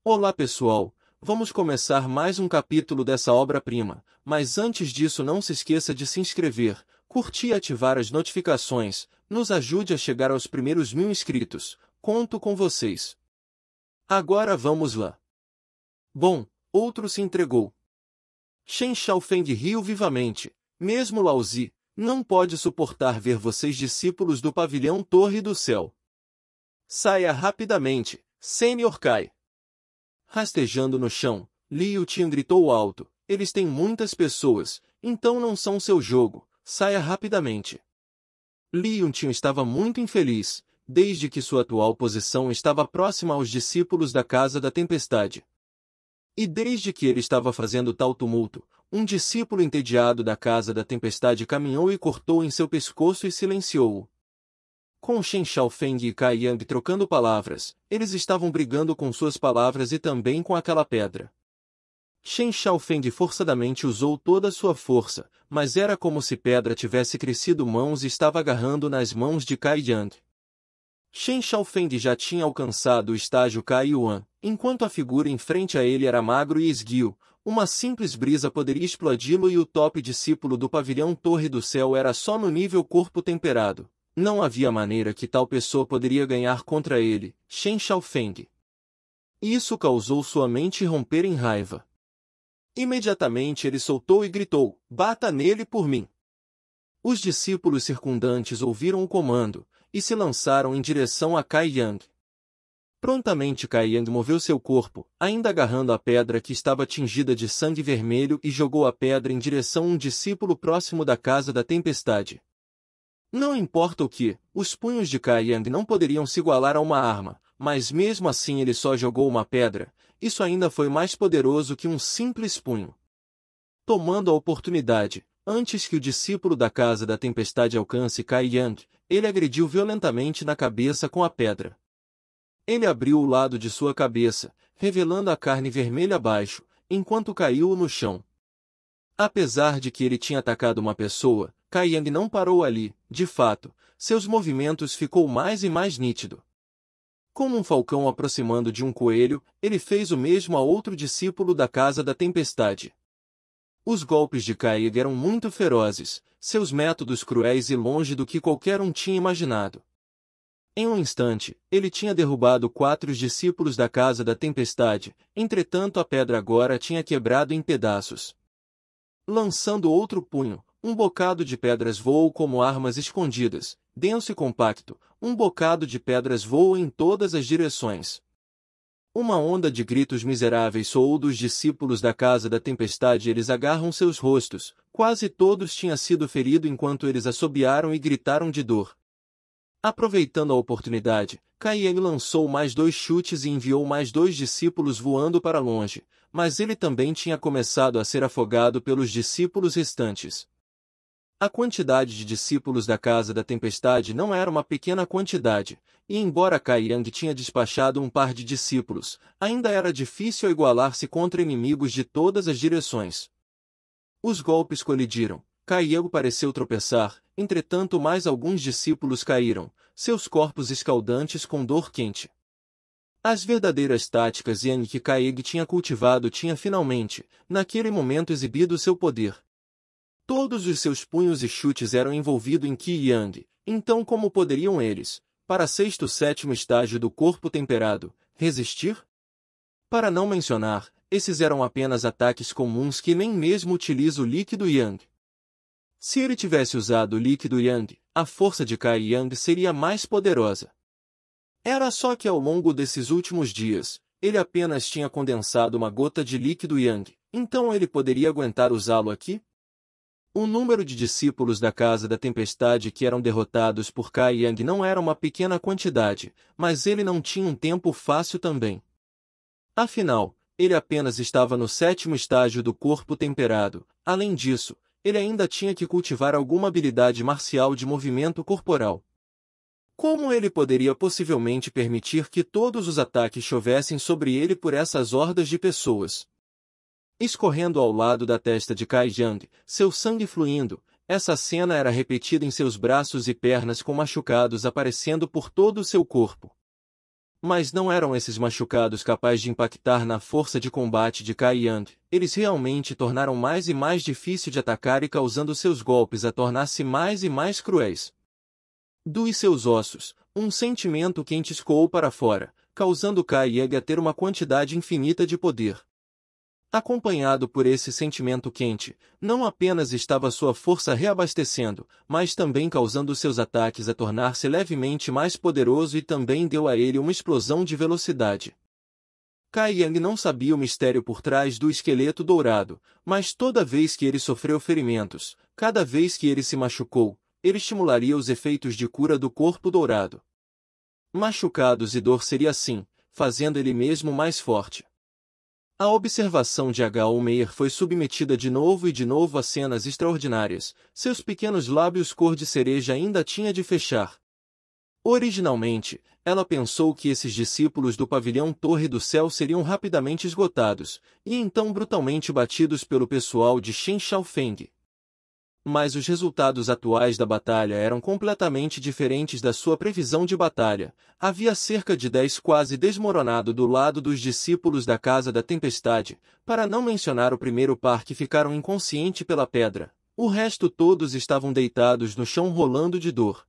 Olá pessoal, vamos começar mais um capítulo dessa obra-prima, mas antes disso não se esqueça de se inscrever, curtir e ativar as notificações, nos ajude a chegar aos primeiros 1000 inscritos, conto com vocês. Agora vamos lá. Bom, outro se entregou. Chen Xiaofeng riu vivamente, mesmo Lao Zi não pode suportar ver vocês discípulos do pavilhão Torre do Céu. Saia rapidamente, Sr. Kai. Rastejando no chão, Liu Tian gritou alto, eles têm muitas pessoas, então não são seu jogo, saia rapidamente. Liu Tian estava muito infeliz, desde que sua atual posição estava próxima aos discípulos da Casa da Tempestade. E desde que ele estava fazendo tal tumulto, um discípulo entediado da Casa da Tempestade caminhou e cortou em seu pescoço e silenciou-o. Com Chen Xiaofeng e Kai Yang trocando palavras, eles estavam brigando com suas palavras e também com aquela pedra. Chen Xiaofeng forçadamente usou toda a sua força, mas era como se pedra tivesse crescido mãos e estava agarrando nas mãos de Kai Yang. Chen Xiaofeng já tinha alcançado o estágio Kai Yuan, enquanto a figura em frente a ele era magro e esguio, uma simples brisa poderia explodi-lo e o top discípulo do pavilhão Torre do Céu era só no nível corpo temperado. Não havia maneira que tal pessoa poderia ganhar contra ele, Chen Xiaofeng. Isso causou sua mente romper em raiva. Imediatamente ele soltou e gritou, bata nele por mim. Os discípulos circundantes ouviram o comando, e se lançaram em direção a Kai Yang. Prontamente Kai Yang moveu seu corpo, ainda agarrando a pedra que estava tingida de sangue vermelho e jogou a pedra em direção a um discípulo próximo da Casa da Tempestade. Não importa o que, os punhos de Kai Yang não poderiam se igualar a uma arma, mas mesmo assim ele só jogou uma pedra, isso ainda foi mais poderoso que um simples punho. Tomando a oportunidade, antes que o discípulo da Casa da Tempestade alcance Kai Yang, ele agrediu violentamente na cabeça com a pedra. Ele abriu o lado de sua cabeça, revelando a carne vermelha abaixo, enquanto caiu no chão. Apesar de que ele tinha atacado uma pessoa, Kai Yang não parou ali, de fato, seus movimentos ficou mais e mais nítido. Como um falcão aproximando de um coelho, ele fez o mesmo a outro discípulo da Casa da Tempestade. Os golpes de Kai Yang eram muito ferozes, seus métodos cruéis e longe do que qualquer um tinha imaginado. Em um instante, ele tinha derrubado 4 discípulos da Casa da Tempestade, entretanto a pedra agora tinha quebrado em pedaços. Lançando outro punho, um bocado de pedras voou como armas escondidas, denso e compacto, um bocado de pedras voou em todas as direções. Uma onda de gritos miseráveis soou dos discípulos da Casa da Tempestade e eles agarram seus rostos, quase todos tinham sido feridos enquanto eles assobiaram e gritaram de dor. Aproveitando a oportunidade, Kai Yang lançou mais 2 chutes e enviou mais 2 discípulos voando para longe, mas ele também tinha começado a ser afogado pelos discípulos restantes. A quantidade de discípulos da Casa da Tempestade não era uma pequena quantidade, e embora Kai Yang tinha despachado um par de discípulos, ainda era difícil igualar-se contra inimigos de todas as direções. Os golpes colidiram, Kai Yang pareceu tropeçar, entretanto mais alguns discípulos caíram, seus corpos escaldantes com dor quente. As verdadeiras táticas Yang que Kai Yang tinha cultivado tinha finalmente, naquele momento exibido seu poder. Todos os seus punhos e chutes eram envolvidos em Qi Yang, então como poderiam eles, para 6º 7º estágio do corpo temperado, resistir? Para não mencionar, esses eram apenas ataques comuns que nem mesmo utiliza o líquido Yang. Se ele tivesse usado o líquido Yang, a força de Kai Yang seria mais poderosa. Era só que ao longo desses últimos dias, ele apenas tinha condensado uma gota de líquido Yang, então ele poderia aguentar usá-lo aqui? O número de discípulos da Casa da Tempestade que eram derrotados por Kai Yang não era uma pequena quantidade, mas ele não tinha um tempo fácil também. Afinal, ele apenas estava no 7º estágio do corpo temperado, além disso, ele ainda tinha que cultivar alguma habilidade marcial de movimento corporal. Como ele poderia possivelmente permitir que todos os ataques chovessem sobre ele por essas hordas de pessoas? Escorrendo ao lado da testa de Kai Yang, seu sangue fluindo, essa cena era repetida em seus braços e pernas com machucados aparecendo por todo o seu corpo. Mas não eram esses machucados capazes de impactar na força de combate de Kai Yang. Eles realmente tornaram mais e mais difícil de atacar e causando seus golpes a tornar-se mais e mais cruéis. Dos seus ossos, um sentimento quente escoou para fora, causando Kai Yang a ter uma quantidade infinita de poder. Acompanhado por esse sentimento quente, não apenas estava sua força reabastecendo, mas também causando seus ataques a tornar-se levemente mais poderoso e também deu a ele uma explosão de velocidade. Kai Yang não sabia o mistério por trás do esqueleto dourado, mas toda vez que ele sofreu ferimentos, cada vez que ele se machucou, ele estimularia os efeitos de cura do corpo dourado. Machucados e dor seria assim, fazendo ele mesmo mais forte. A observação de H. Meyer foi submetida de novo a cenas extraordinárias. Seus pequenos lábios cor de cereja ainda tinha de fechar. Originalmente, ela pensou que esses discípulos do pavilhão Torre do Céu seriam rapidamente esgotados, e então brutalmente batidos pelo pessoal de Shen Shaofeng. Mas os resultados atuais da batalha eram completamente diferentes da sua previsão de batalha. Havia cerca de 10 quase desmoronado do lado dos discípulos da Casa da Tempestade, para não mencionar o primeiro par que ficaram inconsciente pela pedra. O resto todos estavam deitados no chão rolando de dor.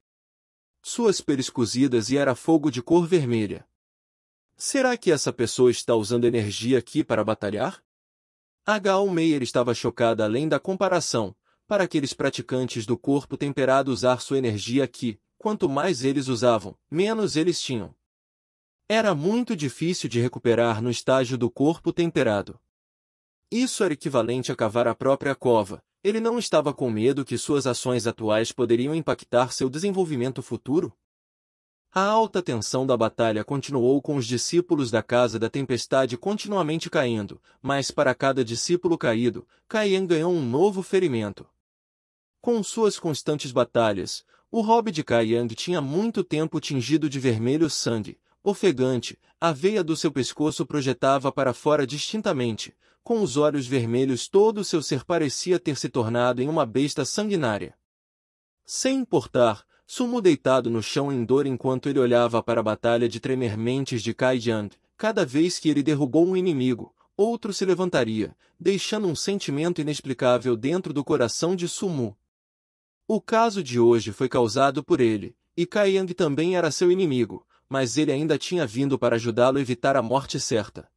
Suas peles cozidas e era fogo de cor vermelha. Será que essa pessoa está usando energia aqui para batalhar? H. Meyer estava chocada além da comparação. Para aqueles praticantes do corpo temperado usar sua energia aqui, quanto mais eles usavam, menos eles tinham. Era muito difícil de recuperar no estágio do corpo temperado. Isso era equivalente a cavar a própria cova. Ele não estava com medo que suas ações atuais poderiam impactar seu desenvolvimento futuro? A alta tensão da batalha continuou com os discípulos da Casa da Tempestade continuamente caindo, mas para cada discípulo caído, Kai Yang ganhou um novo ferimento. Com suas constantes batalhas, o hobby de Kai Yang tinha muito tempo tingido de vermelho sangue, ofegante, a veia do seu pescoço projetava para fora distintamente, com os olhos vermelhos todo o seu ser parecia ter se tornado em uma besta sanguinária. Sem importar, Sumo deitado no chão em dor enquanto ele olhava para a batalha de tremer mentes de Kai Yang, cada vez que ele derrubou um inimigo, outro se levantaria, deixando um sentimento inexplicável dentro do coração de Sumo. O caso de hoje foi causado por ele, e Kai Yang também era seu inimigo, mas ele ainda tinha vindo para ajudá-lo a evitar a morte certa.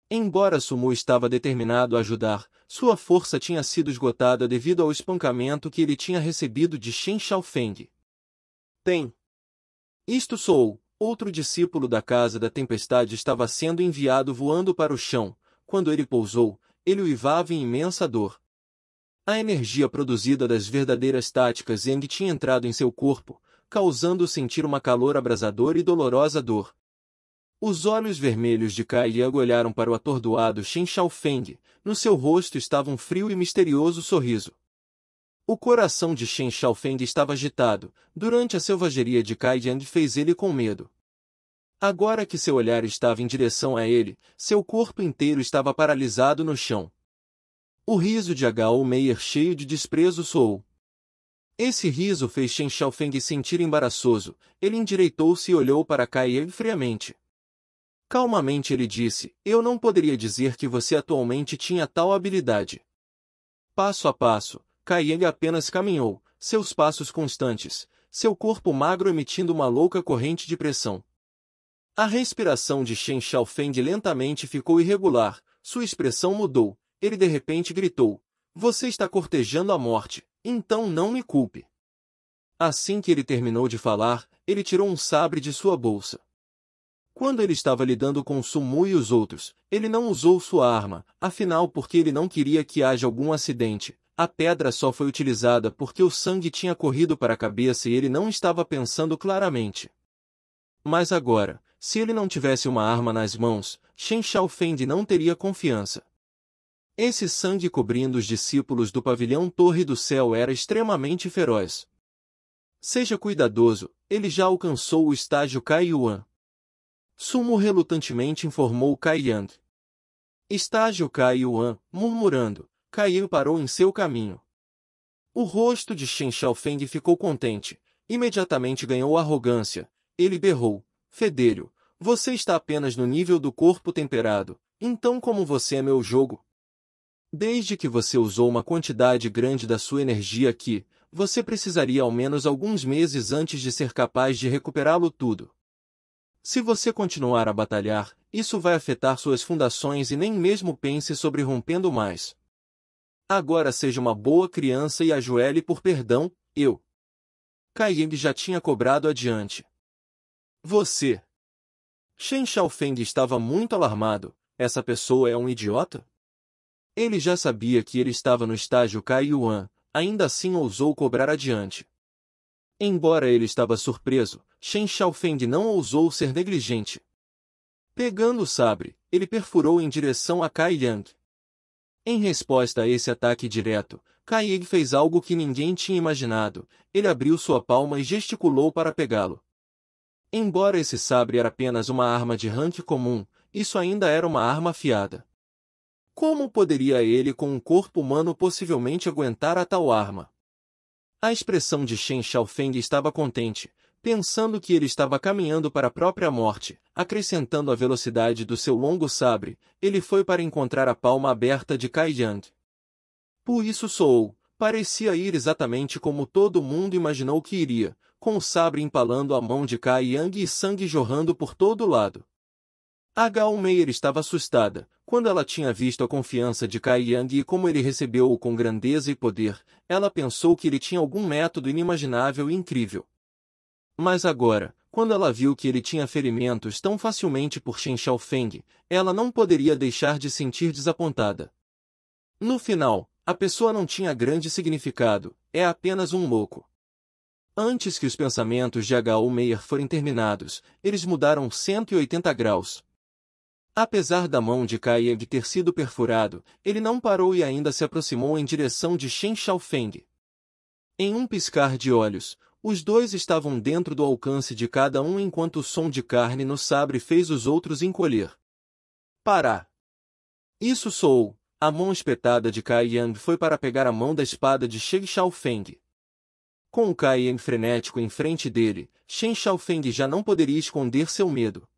Embora Sumo estava determinado a ajudar, sua força tinha sido esgotada devido ao espancamento que ele tinha recebido de Shen Shaofeng. Isto sou, outro discípulo da Casa da Tempestade estava sendo enviado voando para o chão. Quando ele pousou, ele uivava em imensa dor. A energia produzida das verdadeiras táticas Yang tinha entrado em seu corpo, causando-o sentir uma calor abrasadora e dolorosa dor. Os olhos vermelhos de Kai Yang olharam para o atordoado Shen Shaofeng. No seu rosto estava um frio e misterioso sorriso. O coração de Shen Shaofeng estava agitado. Durante a selvageria de Kai Yang fez ele com medo. Agora que seu olhar estava em direção a ele, seu corpo inteiro estava paralisado no chão. O riso de H. Meyer cheio de desprezo soou. Esse riso fez Shen Shaofeng sentir embaraçoso. Ele endireitou-se e olhou para Kai Yang friamente. Calmamente ele disse, eu não poderia dizer que você atualmente tinha tal habilidade. Passo a passo, Kai Yang apenas caminhou, seus passos constantes, seu corpo magro emitindo uma louca corrente de pressão. A respiração de Shen Shaofeng lentamente ficou irregular, sua expressão mudou. Ele de repente gritou, você está cortejando a morte, então não me culpe. Assim que ele terminou de falar, ele tirou um sabre de sua bolsa. Quando ele estava lidando com Sumu e os outros, ele não usou sua arma, afinal porque ele não queria que haja algum acidente. A pedra só foi utilizada porque o sangue tinha corrido para a cabeça e ele não estava pensando claramente. Mas agora, se ele não tivesse uma arma nas mãos, Shen Shaofeng não teria confiança. Esse sangue cobrindo os discípulos do pavilhão Torre do Céu era extremamente feroz. Seja cuidadoso, ele já alcançou o estágio Kai Yuan. Sumo relutantemente informou Kai Yang. Estágio Kai Yuan, murmurando, Kai Yang parou em seu caminho. O rosto de Shen Shaofeng ficou contente, imediatamente ganhou arrogância, ele berrou, fedelho, Você está apenas no nível do corpo temperado, então como você é meu jogo? Desde que você usou uma quantidade grande da sua energia aqui, você precisaria ao menos alguns meses antes de ser capaz de recuperá-lo tudo. Se você continuar a batalhar, isso vai afetar suas fundações e nem mesmo pense sobre rompendo mais. Agora seja uma boa criança e ajoelhe por perdão, eu. Caiying já tinha cobrado adiante. Você. Shen Xiaofeng estava muito alarmado. Essa pessoa é um idiota? Ele já sabia que ele estava no estágio Kai Yuan, ainda assim ousou cobrar adiante. Embora ele estava surpreso, Shen Xiaofeng não ousou ser negligente. Pegando o sabre, ele perfurou em direção a Kai Yang. Em resposta a esse ataque direto, Kai Yang fez algo que ninguém tinha imaginado. Ele abriu sua palma e gesticulou para pegá-lo. Embora esse sabre era apenas uma arma de rank comum, isso ainda era uma arma afiada. Como poderia ele com um corpo humano possivelmente aguentar a tal arma? A expressão de Shen Xiaofeng estava contente, pensando que ele estava caminhando para a própria morte. Acrescentando a velocidade do seu longo sabre, ele foi para encontrar a palma aberta de Kai Yang. Por isso soou, parecia ir exatamente como todo mundo imaginou que iria, com o sabre empalando a mão de Kai Yang e sangue jorrando por todo lado. H.U. Meyer estava assustada, quando ela tinha visto a confiança de Kai Yang e como ele recebeu-o com grandeza e poder, ela pensou que ele tinha algum método inimaginável e incrível. Mas agora, quando ela viu que ele tinha ferimentos tão facilmente por Shen Xiaofeng, ela não poderia deixar de sentir desapontada. No final, a pessoa não tinha grande significado, é apenas um louco. Antes que os pensamentos de H.U. Meyer forem terminados, eles mudaram 180 graus. Apesar da mão de Kai Yang ter sido perfurado, ele não parou e ainda se aproximou em direção de Shen Xiaofeng. Em um piscar de olhos, os dois estavam dentro do alcance de cada um enquanto o som de carne no sabre fez os outros encolher. Parar! Isso soou. A mão espetada de Kai Yang foi para pegar a mão da espada de Shen Xiaofeng. Com o Kai Yang frenético em frente dele, Shen Xiaofeng já não poderia esconder seu medo.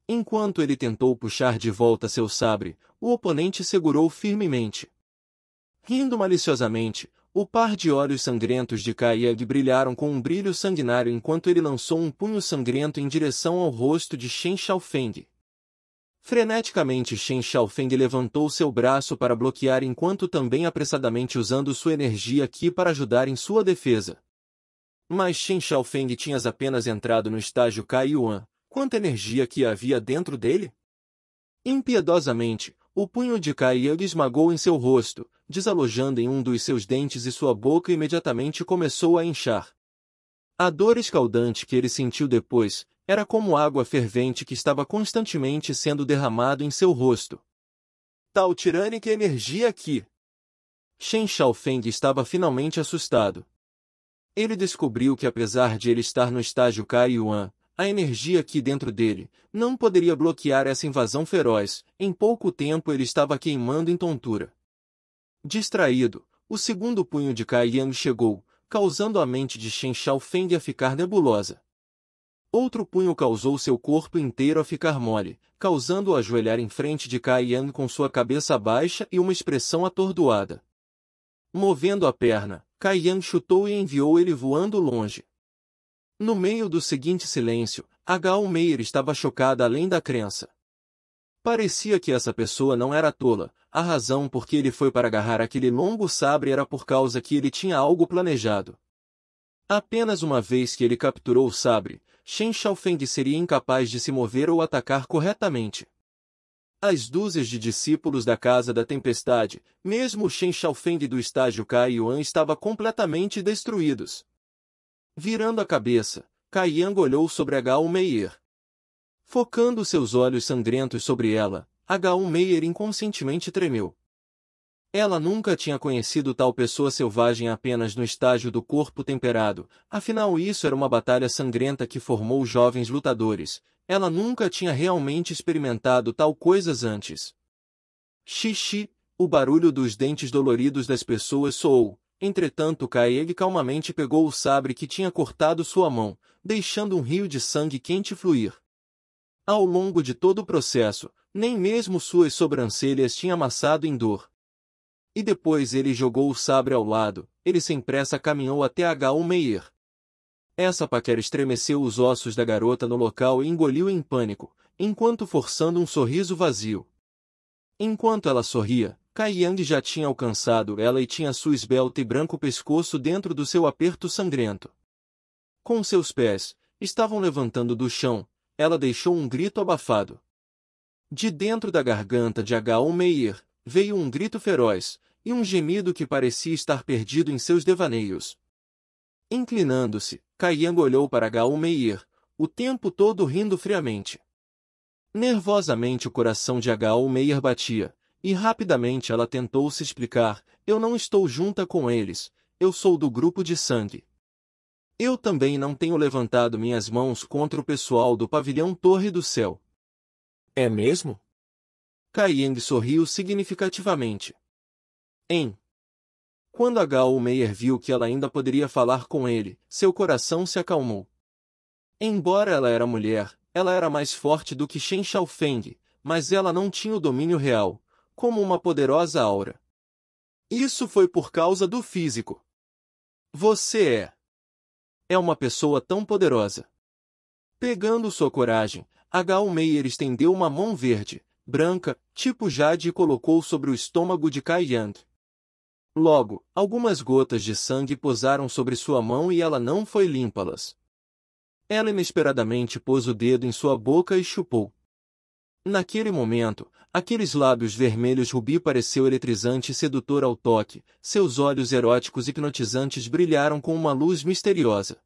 Enquanto ele tentou puxar de volta seu sabre, o oponente segurou firmemente. Rindo maliciosamente, o par de olhos sangrentos de Kai Yang brilharam com um brilho sanguinário enquanto ele lançou um punho sangrento em direção ao rosto de Shen Xiaofeng. Freneticamente Shen Xiaofeng levantou seu braço para bloquear enquanto também apressadamente usando sua energia Qi para ajudar em sua defesa. Mas Shen Xiaofeng tinha apenas entrado no estágio Kai Yuan. Quanta energia que havia dentro dele? Impiedosamente, o punho de Kai Yang esmagou em seu rosto, desalojando em um dos seus dentes e sua boca imediatamente começou a inchar. A dor escaldante que ele sentiu depois, era como água fervente que estava constantemente sendo derramado em seu rosto. Tal tirânica energia aqui! Shen Xiaofeng estava finalmente assustado. Ele descobriu que apesar de ele estar no estágio Kai Yuan, a energia aqui dentro dele não poderia bloquear essa invasão feroz. Em pouco tempo ele estava queimando em tontura. Distraído, o segundo punho de Kai Yang chegou, causando a mente de Shen Xiaofeng a ficar nebulosa. Outro punho causou seu corpo inteiro a ficar mole, causando-o ajoelhar em frente de Kai Yang com sua cabeça baixa e uma expressão atordoada. Movendo a perna, Kai Yang chutou e enviou ele voando longe. No meio do seguinte silêncio, H.U. Meyer estava chocada além da crença. Parecia que essa pessoa não era tola, a razão por que ele foi para agarrar aquele longo sabre era por causa que ele tinha algo planejado. Apenas uma vez que ele capturou o sabre, Shen Xiaofeng seria incapaz de se mover ou atacar corretamente. As dúzias de discípulos da Casa da Tempestade, mesmo Shen Xiaofeng do estágio Kai Yuan estava completamente destruídos. Virando a cabeça, Kai Yang olhou sobre H.U. Meyer. Focando seus olhos sangrentos sobre ela, H.U. Meyer inconscientemente tremeu. Ela nunca tinha conhecido tal pessoa selvagem apenas no estágio do corpo temperado, afinal isso era uma batalha sangrenta que formou jovens lutadores. Ela nunca tinha realmente experimentado tal coisas antes. Xixi, o barulho dos dentes doloridos das pessoas soou. Entretanto Kai Yang calmamente pegou o sabre que tinha cortado sua mão, deixando um rio de sangue quente fluir. Ao longo de todo o processo, nem mesmo suas sobrancelhas tinha amassado em dor. E depois ele jogou o sabre ao lado, ele sem pressa caminhou até H.U. Meyer. Essa paquera estremeceu os ossos da garota no local e engoliu em pânico, enquanto forçando um sorriso vazio. Enquanto ela sorria, Kai Yang já tinha alcançado ela e tinha sua esbelta e branco pescoço dentro do seu aperto sangrento. Com seus pés, estavam levantando do chão, ela deixou um grito abafado. De dentro da garganta de H.U. Meyer, veio um grito feroz, e um gemido que parecia estar perdido em seus devaneios. Inclinando-se, Kai Yang olhou para H.U. Meyer, o tempo todo rindo friamente. Nervosamente o coração de H.U. Meyer batia, e rapidamente ela tentou se explicar: eu não estou junta com eles, eu sou do grupo de sangue. Eu também não tenho levantado minhas mãos contra o pessoal do pavilhão Torre do Céu. É mesmo? Kai Yang sorriu significativamente. Quando H.U. Meyer viu que ela ainda poderia falar com ele, seu coração se acalmou. Embora ela era mulher, ela era mais forte do que Shen Xiaofeng, mas ela não tinha o domínio real, como uma poderosa aura. Isso foi por causa do físico. Você é uma pessoa tão poderosa. Pegando sua coragem, H.U. Meyer estendeu uma mão verde, branca, tipo jade e colocou sobre o estômago de Kai Yang. Logo, algumas gotas de sangue pousaram sobre sua mão e ela não foi limpa-las. Ela inesperadamente pôs o dedo em sua boca e chupou. Naquele momento, aqueles lábios vermelhos rubi pareceu eletrizante e sedutor ao toque, seus olhos eróticos hipnotizantes brilharam com uma luz misteriosa.